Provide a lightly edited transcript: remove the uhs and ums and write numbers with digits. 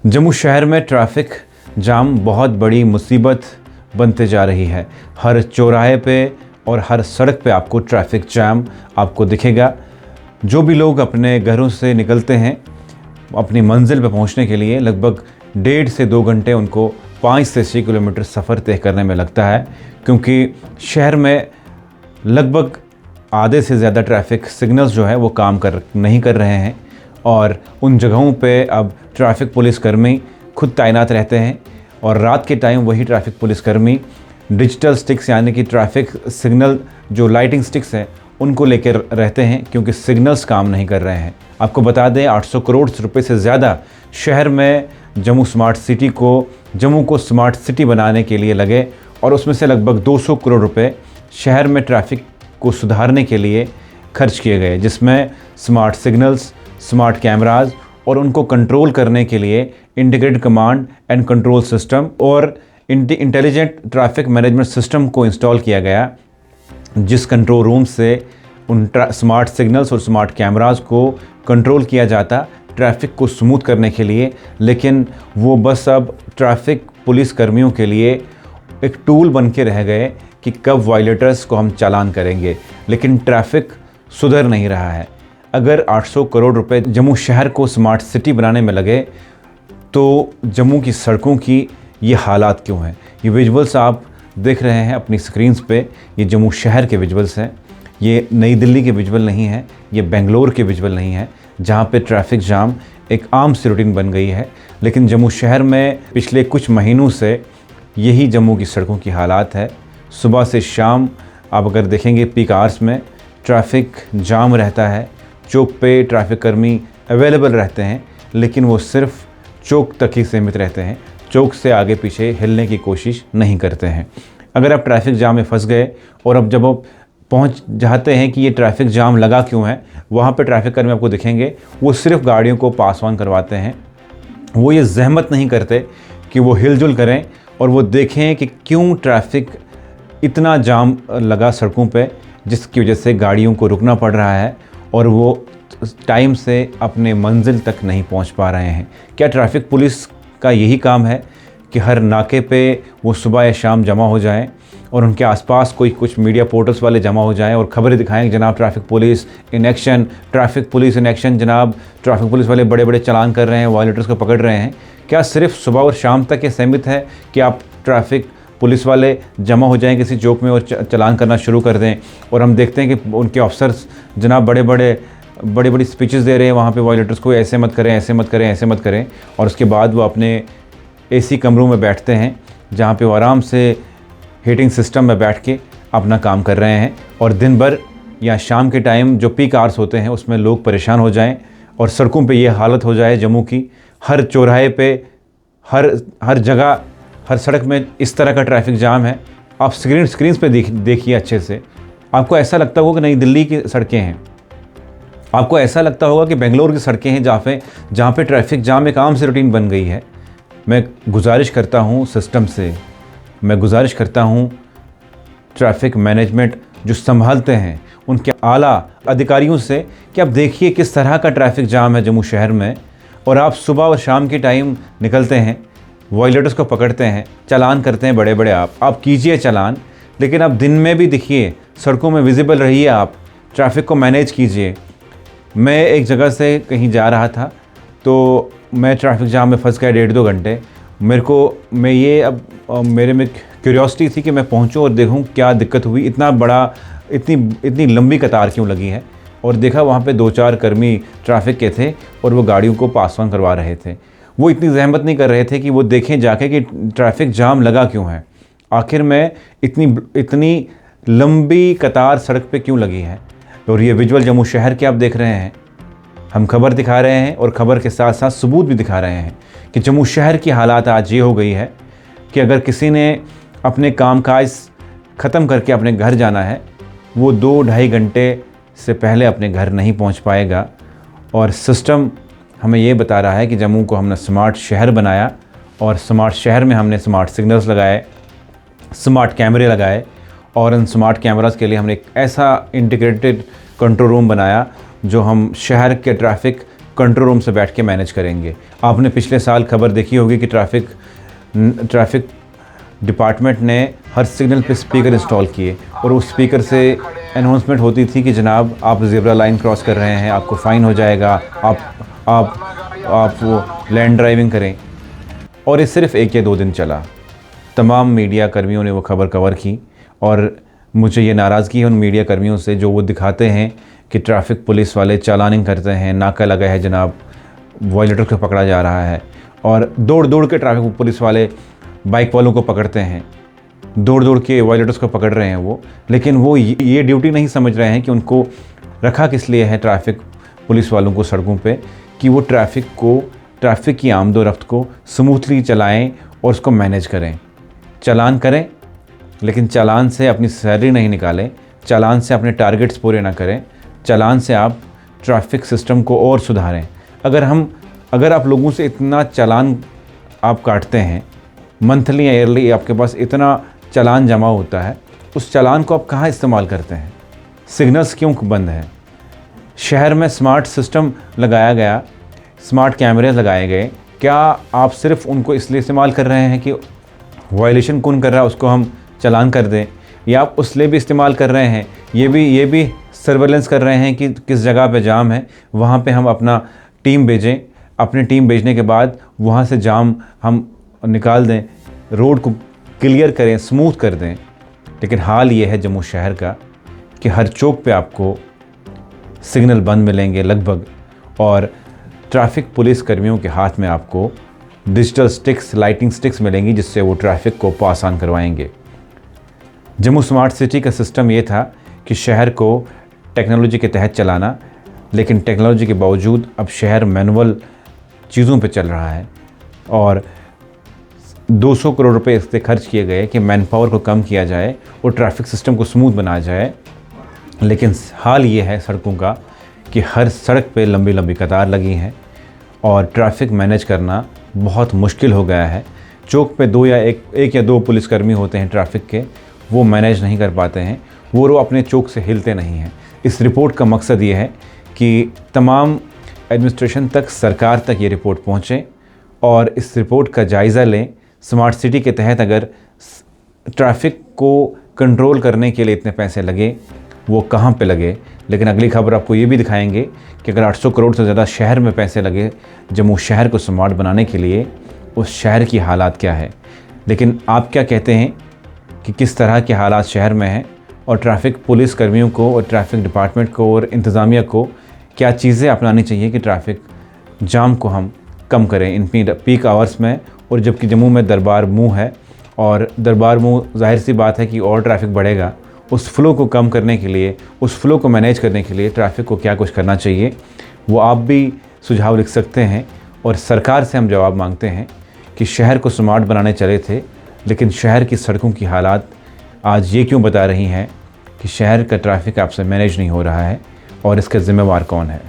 जम्मू शहर में traffic jam बहुत बड़ी मुसीबत बनते जा रही है। हर चौराहे पे और हर सड़क पे आपको ट्रैफिक जाम आपको दिखेगा। जो भी लोग अपने घरों से निकलते हैं अपनी मंजिल पे पहुंचने के लिए लगभग 1.5 से 2 घंटे उनको 5 से 6 किलोमीटर सफ़र तय करने में लगता है, क्योंकि शहर में लगभग आधे से ज़्यादा ट्रैफिक सिग्नल्स जो है वो काम नहीं कर रहे हैं और उन जगहों पे अब ट्रैफिक पुलिसकर्मी खुद तैनात रहते हैं और रात के टाइम वही ट्रैफिक पुलिसकर्मी डिजिटल स्टिक्स यानी कि ट्रैफिक सिग्नल जो लाइटिंग स्टिक्स हैं उनको लेकर रहते हैं, क्योंकि सिग्नल्स काम नहीं कर रहे हैं। आपको बता दें 800 करोड़ रुपए से ज़्यादा शहर में जम्मू को स्मार्ट सिटी बनाने के लिए लगे और उसमें से लगभग 200 करोड़ रुपए शहर में ट्रैफिक को सुधारने के लिए खर्च किए गए, जिसमें स्मार्ट सिग्नल्स, स्मार्ट कैमराज और उनको कंट्रोल करने के लिए integrated command and control system और इंटेलिजेंट ट्रैफिक मैनेजमेंट सिस्टम को इंस्टॉल किया गया, जिस कंट्रोल रूम से उन स्मार्ट सिग्नल्स और स्मार्ट कैमराज को कंट्रोल किया जाता ट्रैफिक को स्मूथ करने के लिए। लेकिन वो बस अब ट्रैफिक पुलिस कर्मियों के लिए एक टूल बन के रह गए कि कब वायलेटर्स को हम चालान करेंगे, लेकिन ट्रैफिक सुधर नहीं रहा है। अगर 800 करोड़ रुपए जम्मू शहर को स्मार्ट सिटी बनाने में लगे तो जम्मू की सड़कों की ये हालात क्यों हैं? ये विजुअल्स आप देख रहे हैं अपनी स्क्रीन्स पे, ये जम्मू शहर के विजुअल्स हैं। ये नई दिल्ली के विजुअल नहीं है, ये बेंगलोर के विजुअल नहीं है, जहाँ पे ट्रैफिक जाम एक आम सी रूटीन बन गई है। लेकिन जम्मू शहर में पिछले कुछ महीनों से यही जम्मू की सड़कों की हालात है। सुबह से शाम आप अगर देखेंगे पीक आवर्स में ट्रैफिक जाम रहता है। चौक पे ट्रैफिक कर्मी अवेलेबल रहते हैं, लेकिन वो सिर्फ चौक तक ही सीमित रहते हैं, चौक से आगे पीछे हिलने की कोशिश नहीं करते हैं। अगर आप ट्रैफिक जाम में फंस गए और अब जब आप पहुंच जाते हैं कि ये ट्रैफिक जाम लगा क्यों है, वहाँ पे ट्रैफिक कर्मी आपको दिखेंगे, वो सिर्फ गाड़ियों को पास ऑन करवाते हैं। वो ये जहमत नहीं करते कि वो हिलजुल करें और वो देखें कि क्यों ट्रैफिक इतना जाम लगा सड़कों पे, जिसकी वजह से गाड़ियों को रुकना पड़ रहा है और वो टाइम से अपने मंजिल तक नहीं पहुंच पा रहे हैं। क्या ट्रैफिक पुलिस का यही काम है कि हर नाके पे वो सुबह या शाम जमा हो जाएं और उनके आसपास कुछ मीडिया पोर्टल्स वाले जमा हो जाएं और खबरें दिखाएं कि जनाब ट्रैफिक पुलिस इन एक्शन, जनाब ट्रैफिक पुलिस वाले बड़े बड़े चालान कर रहे हैं, वायलेटर्स को पकड़ रहे हैं? क्या सिर्फ सुबह और शाम तक ये सीमित है कि आप ट्रैफिक पुलिस वाले जमा हो जाएं किसी चौक में और चालान करना शुरू कर दें और हम देखते हैं कि उनके ऑफिसर्स जनाब बड़ी बड़ी स्पीचेस दे रहे हैं वहाँ पे वायलेटर्स को ऐसे मत करें, ऐसे मत करें, ऐसे मत करें, और उसके बाद वो अपने एसी कमरों में बैठते हैं जहाँ पे वो आराम से हीटिंग सिस्टम में बैठ के अपना काम कर रहे हैं और दिन भर या शाम के टाइम जो पीक आवर्स होते हैं उसमें लोग परेशान हो जाएं और सड़कों पे ये हालत हो जाए जम्मू की। हर चौराहे पे हर जगह हर सड़क में इस तरह का ट्रैफिक जाम है। आप स्क्रीन्स पे देखिए अच्छे से, आपको ऐसा लगता होगा कि नई दिल्ली की सड़कें हैं, आपको ऐसा लगता होगा कि बेंगलोर की सड़कें हैं जहाँ पे ट्रैफिक जाम एक आम सी रूटीन बन गई है। मैं गुजारिश करता हूँ सिस्टम से, मैं गुजारिश करता हूँ ट्रैफिक मैनेजमेंट जो संभालते हैं उनके आला अधिकारियों से कि आप देखिए किस तरह का ट्रैफिक जाम है जम्मू शहर में, और आप सुबह और शाम के टाइम निकलते हैं, वायलेटर्स को पकड़ते हैं, चालान करते हैं बड़े बड़े। आप कीजिए चालान, लेकिन आप दिन में भी दिखिए, सड़कों में विजिबल रहिए, आप ट्रैफिक को मैनेज कीजिए। मैं एक जगह से कहीं जा रहा था तो मैं ट्रैफिक जाम में फंस गया 1.5-2 घंटे। मेरे में क्यूरियोसिटी थी कि मैं पहुंचूं और देखूं क्या दिक्कत हुई, इतनी लंबी कतार क्यों लगी है, और देखा वहाँ पे 2-4 कर्मी ट्रैफिक के थे और वो गाड़ियों को पास ऑन करवा रहे थे। वो इतनी जहमत नहीं कर रहे थे कि वो देखें जाके कि ट्रैफिक जाम लगा क्यों है, आखिर में इतनी लंबी कतार सड़क पे क्यों लगी है। और ये विजुअल जम्मू शहर के आप देख रहे हैं, हम खबर दिखा रहे हैं और खबर के साथ साथ सबूत भी दिखा रहे हैं कि जम्मू शहर की हालात आज ये हो गई है कि अगर किसी ने अपने कामकाज ख़त्म करके अपने घर जाना है, वो 2-2.5 घंटे से पहले अपने घर नहीं पहुंच पाएगा। और सिस्टम हमें ये बता रहा है कि जम्मू को हमने स्मार्ट शहर बनाया और स्मार्ट शहर में हमने स्मार्ट सिग्नल्स लगाए, स्मार्ट कैमरे लगाए, और इन स्मार्ट कैमरास के लिए हमने एक ऐसा इंटीग्रेटेड कंट्रोल रूम बनाया जो हम शहर के ट्रैफिक कंट्रोल रूम से बैठ के मैनेज करेंगे। आपने पिछले साल खबर देखी होगी कि ट्रैफिक डिपार्टमेंट ने हर सिग्नल पे स्पीकर इंस्टॉल किए और उस स्पीकर से अनाउंसमेंट होती थी कि जनाब आप ज़ेब्रा लाइन क्रॉस कर रहे हैं, आपको फ़ाइन हो जाएगा, आप वो लैंड ड्राइविंग करें। और ये सिर्फ़ 1 या 2 दिन चला। तमाम मीडिया कर्मियों ने वो खबर कवर की और मुझे ये नाराज़गी है उन मीडिया कर्मियों से जो वो दिखाते हैं कि ट्रैफिक पुलिस वाले चालानिंग करते हैं, नाका लगा है जनाब, वायलेटर को पकड़ा जा रहा है, और दौड़ दौड़ के ट्रैफिक पुलिस वाले बाइक वालों को पकड़ते हैं, दौड़ दौड़ के वायलेटर्स को पकड़ रहे हैं वो। लेकिन वो ये ड्यूटी नहीं समझ रहे हैं कि उनको रखा किस लिए है ट्रैफिक पुलिस वालों को सड़कों पे, कि वो ट्रैफिक की आमदो-रफ्त को स्मूथली चलाएं और उसको मैनेज करें। चालान करें, लेकिन चालान से अपनी सैलरी नहीं निकालें, चालान से अपने टारगेट्स पूरे ना करें, चालान से आप ट्रैफिक सिस्टम को और सुधारें। अगर आप लोगों से इतना चालान आप काटते हैं, मंथली या ईयरली आपके पास इतना चालान जमा होता है, उस चालान को आप कहाँ इस्तेमाल करते हैं? सिग्नल्स क्यों बंद हैं? शहर में स्मार्ट सिस्टम लगाया गया, स्मार्ट कैमरे लगाए गए, क्या आप सिर्फ उनको इसलिए इस्तेमाल कर रहे हैं कि वायलेशन कौन कर रहा है उसको हम चालान कर दें, या आप उस लिए भी इस्तेमाल कर रहे हैं, ये भी सर्वेलेंस कर रहे हैं कि किस जगह पे जाम है, वहाँ पे हम अपना टीम भेजें, अपनी टीम भेजने के बाद वहाँ से जाम हम निकाल दें, रोड को क्लियर करें, स्मूथ कर दें। लेकिन हाल ये है जम्मू शहर का कि हर चौक पे आपको सिग्नल बंद मिलेंगे लगभग, और ट्रैफिक पुलिस कर्मियों के हाथ में आपको डिजिटल स्टिक्स, लाइटिंग स्टिक्स मिलेंगी जिससे वो ट्रैफिक को आसान करवाएंगे। जम्मू स्मार्ट सिटी का सिस्टम ये था कि शहर को टेक्नोलॉजी के तहत चलाना, लेकिन टेक्नोलॉजी के बावजूद अब शहर मैनुअल चीज़ों पे चल रहा है और 200 करोड़ रुपए इस पर खर्च किए गए कि मैन पावर को कम किया जाए और ट्रैफिक सिस्टम को स्मूथ बनाया जाए। लेकिन हाल ये है सड़कों का कि हर सड़क पे लंबी लंबी कतार लगी हैं और ट्रैफिक मैनेज करना बहुत मुश्किल हो गया है। चौक पे एक या दो पुलिसकर्मी होते हैं ट्रैफिक के, वो मैनेज नहीं कर पाते हैं, वो अपने चौक से हिलते नहीं हैं। इस रिपोर्ट का मकसद ये है कि तमाम एडमिनिस्ट्रेशन तक, सरकार तक ये रिपोर्ट पहुँचे और इस रिपोर्ट का जायज़ा लें। स्मार्ट सिटी के तहत अगर ट्रैफिक को कंट्रोल करने के लिए इतने पैसे लगे, वो कहाँ पे लगे। लेकिन अगली खबर आपको ये भी दिखाएंगे कि अगर 800 करोड़ से ज़्यादा शहर में पैसे लगे जम्मू शहर को स्मार्ट बनाने के लिए, उस शहर की हालात क्या है। लेकिन आप क्या कहते हैं कि किस तरह के हालात शहर में हैं, और ट्रैफिक पुलिस कर्मियों को और ट्रैफिक डिपार्टमेंट को और इंतज़ामिया को क्या चीज़ें अपनानी चाहिए कि ट्रैफिक जाम को हम कम करें इन पीक आवर्स में। और जबकि जम्मू में दरबार मूव है और दरबार मूव ज़ाहिर सी बात है कि और ट्रैफिक बढ़ेगा, उस फ़्लो को कम करने के लिए, उस फ़्लो को मैनेज करने के लिए ट्रैफिक को क्या कुछ करना चाहिए, वो आप भी सुझाव लिख सकते हैं। और सरकार से हम जवाब मांगते हैं कि शहर को स्मार्ट बनाने चले थे, लेकिन शहर की सड़कों की हालात आज ये क्यों बता रही हैं कि शहर का ट्रैफिक आपसे मैनेज नहीं हो रहा है, और इसका ज़िम्मेवार कौन है।